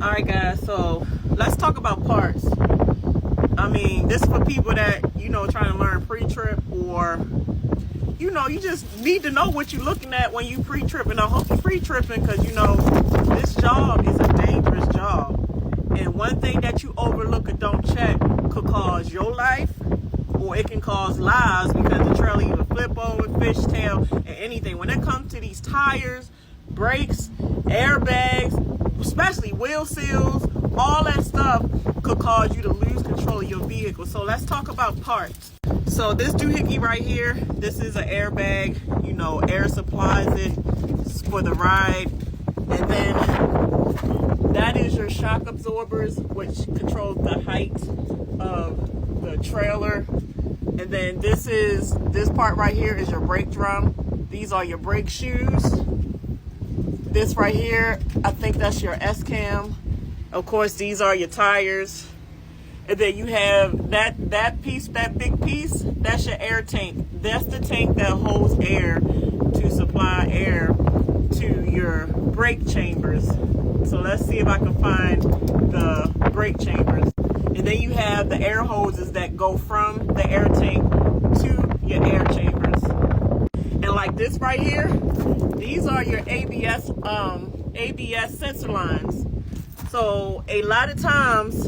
All right, guys, so let's talk about parts. I mean, this is for people that, trying to learn pre-trip, or, you just need to know what you're looking at when you pre-tripping. I hope you're pre-tripping because, this job is a dangerous job. And one thing that you overlook or don't check could cause your life, or it can cause lives, because the trailer either flip over, fishtail, and anything. When it comes to these tires, brakes, airbags, especially wheel seals, all that stuff could cause you to lose control of your vehicle. So let's talk about parts. So this doohickey right here, this is an airbag. Air supplies it for the ride. And then that is your shock absorbers, which controls the height of the trailer. And then this part right here is your brake drum. These are your brake shoes. This right here, I think that's your S-cam. Of course, these are your tires. And then you have that piece, that big piece, that's your air tank. That's the tank that holds air to supply air to your brake chambers. So let's see if I can find the brake chambers. And then you have the air hoses that go from the air tank to your air chambers. And like this right here, these are your ABS sensor lines. So a lot of times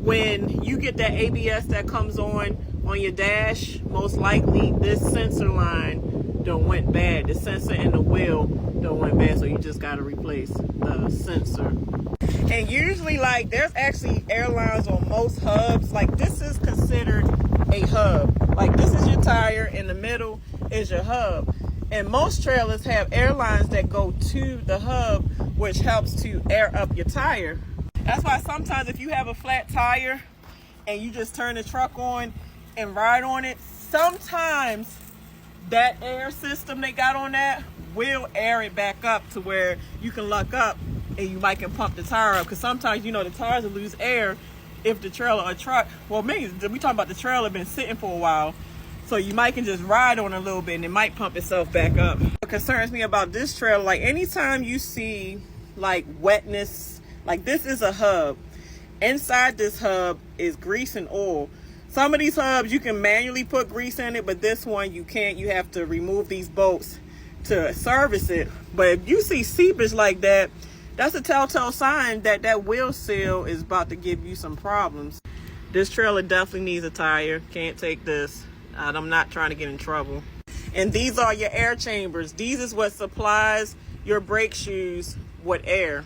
when you get that ABS that comes on your dash, most likely this sensor line done went bad. The sensor and the wheel done went bad, so you just gotta replace the sensor. And usually, there's actually airlines on most hubs. This is considered a hub. This is your tire, in the middle is your hub. And most trailers have airlines that go to the hub, which helps to air up your tire. That's why sometimes if you have a flat tire and you just turn the truck on and ride on it, sometimes that air system they got on that will air it back up to where you can lock up and you might can pump the tire up. Because sometimes, the tires will lose air if the trailer or truck, well, maybe we talking about the trailer been sitting for a while. So you might can just ride on a little bit and it might pump itself back up. What concerns me about this trailer, anytime you see wetness, this is a hub. Inside this hub is grease and oil. Some of these hubs you can manually put grease in it, but this one you can't. You have to remove these bolts to service it. But if you see seepage like that, that's a telltale sign that that wheel seal is about to give you some problems. This trailer definitely needs a tire. Can't take this. I'm not trying to get in trouble. And these are your air chambers. These is what supplies your brake shoes with air.